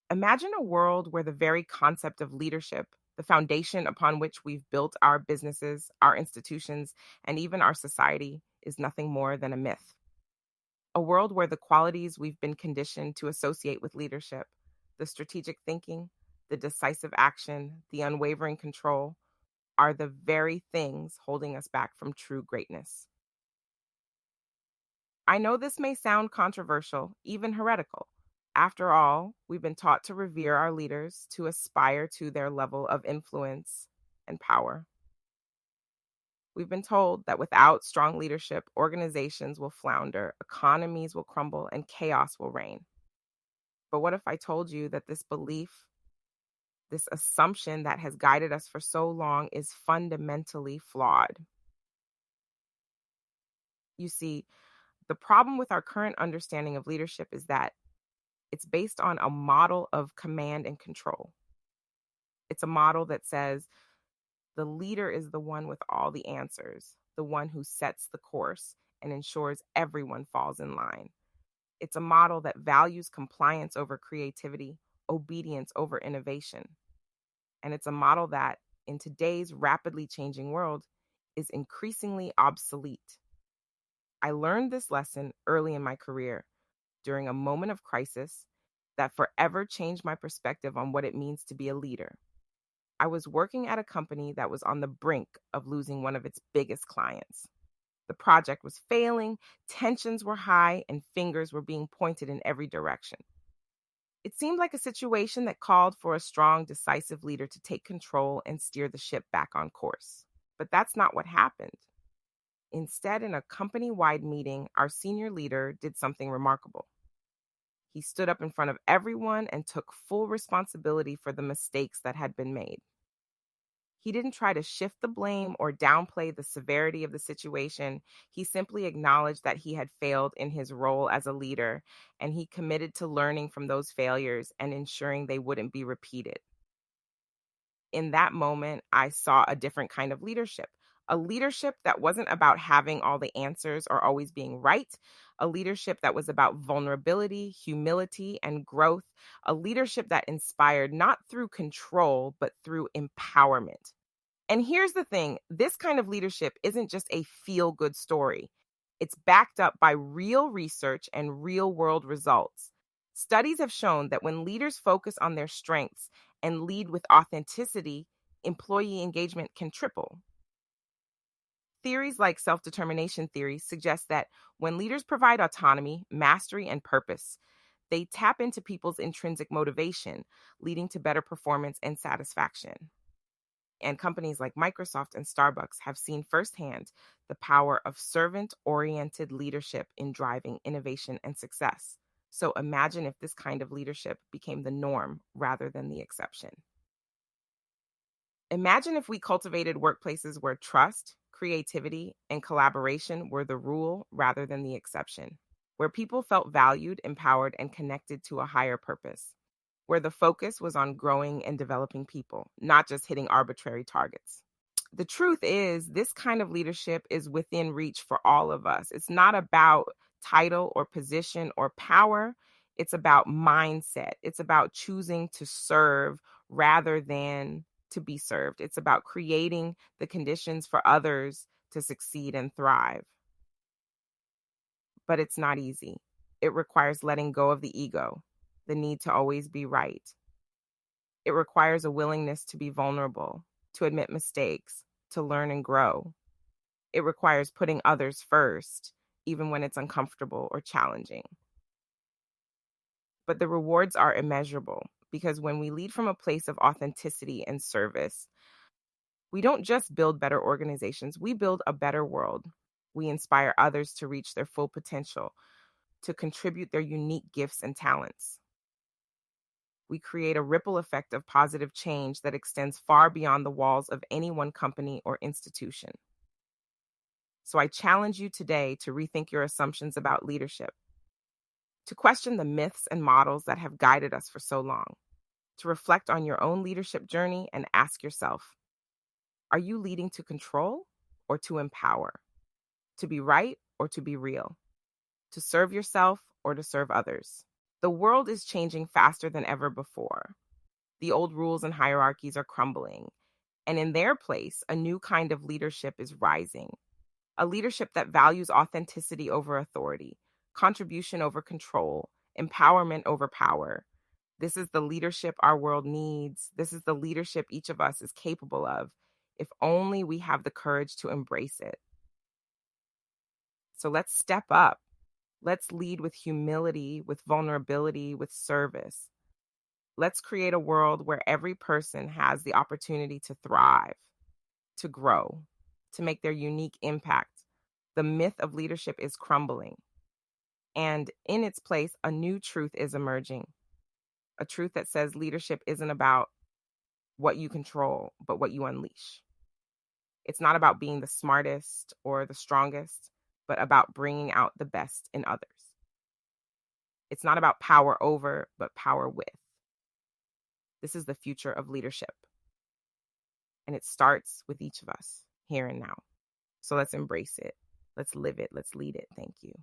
Imagine a world where the very concept of leadership, the foundation upon which we've built our businesses, our institutions, and even our society, is nothing more than a myth. A world where the qualities we've been conditioned to associate with leadership, the strategic thinking, the decisive action, the unwavering control, are the very things holding us back from true greatness. I know this may sound controversial, even heretical. After all, we've been taught to revere our leaders, to aspire to their level of influence and power. We've been told that without strong leadership, organizations will flounder, economies will crumble, and chaos will reign. But what if I told you that this belief, this assumption that has guided us for so long, is fundamentally flawed? You see, the problem with our current understanding of leadership is that it's based on a model of command and control. It's a model that says the leader is the one with all the answers, the one who sets the course and ensures everyone falls in line. It's a model that values compliance over creativity, obedience over innovation. And it's a model that, in today's rapidly changing world, is increasingly obsolete. I learned this lesson early in my career during a moment of crisis that forever changed my perspective on what it means to be a leader. I was working at a company that was on the brink of losing one of its biggest clients. The project was failing, tensions were high, and fingers were being pointed in every direction. It seemed like a situation that called for a strong, decisive leader to take control and steer the ship back on course. But that's not what happened. Instead, in a company wide meeting, our senior leader did something remarkable. He stood up in front of everyone and took full responsibility for the mistakes that had been made. He didn't try to shift the blame or downplay the severity of the situation. He simply acknowledged that he had failed in his role as a leader, and he committed to learning from those failures and ensuring they wouldn't be repeated. In that moment, I saw a different kind of leadership. A leadership that wasn't about having all the answers or always being right. A leadership that was about vulnerability, humility, and growth. A leadership that inspired not through control, but through empowerment. And here's the thing, this kind of leadership isn't just a feel good story. It's backed up by real research and real world results. Studies have shown that when leaders focus on their strengths and lead with authenticity, employee engagement can triple. Theories like self determination theory suggest that when leaders provide autonomy, mastery, and purpose, they tap into people's intrinsic motivation, leading to better performance and satisfaction. And companies like Microsoft and Starbucks have seen firsthand the power of servant oriented leadership in driving innovation and success. So imagine if this kind of leadership became the norm rather than the exception. Imagine if we cultivated workplaces where trust, creativity, and collaboration were the rule rather than the exception, where people felt valued, empowered, and connected to a higher purpose, where the focus was on growing and developing people, not just hitting arbitrary targets. The truth is, this kind of leadership is within reach for all of us. It's not about title or position or power. It's about mindset. It's about choosing to serve rather than to be served. It's about creating the conditions for others to succeed and thrive. But it's not easy. It requires letting go of the ego, the need to always be right. It requires a willingness to be vulnerable, to admit mistakes, to learn and grow. It requires putting others first, even when it's uncomfortable or challenging. But the rewards are immeasurable because when we lead from a place of authenticity and service, we don't just build better organizations, we build a better world. We inspire others to reach their full potential, to contribute their unique gifts and talents. We create a ripple effect of positive change that extends far beyond the walls of any one company or institution. So I challenge you today to rethink your assumptions about leadership, to question the myths and models that have guided us for so long, to reflect on your own leadership journey and ask yourself, are you leading to control or to empower? To be right or to be real? To serve yourself or to serve others? The world is changing faster than ever before. The old rules and hierarchies are crumbling, and in their place, a new kind of leadership is rising. A leadership that values authenticity over authority, contribution over control, empowerment over power. This is the leadership our world needs. This is the leadership each of us is capable of, if only we have the courage to embrace it. So let's step up. Let's lead with humility, with vulnerability, with service. Let's create a world where every person has the opportunity to thrive, to grow, to make their unique impact. The myth of leadership is crumbling. And in its place, a new truth is emerging. A truth that says leadership isn't about what you control, but what you unleash. It's not about being the smartest or the strongest, but about bringing out the best in others. It's not about power over, but power with. This is the future of leadership. And it starts with each of us here and now. So let's embrace it. Let's live it. Let's lead it. Thank you.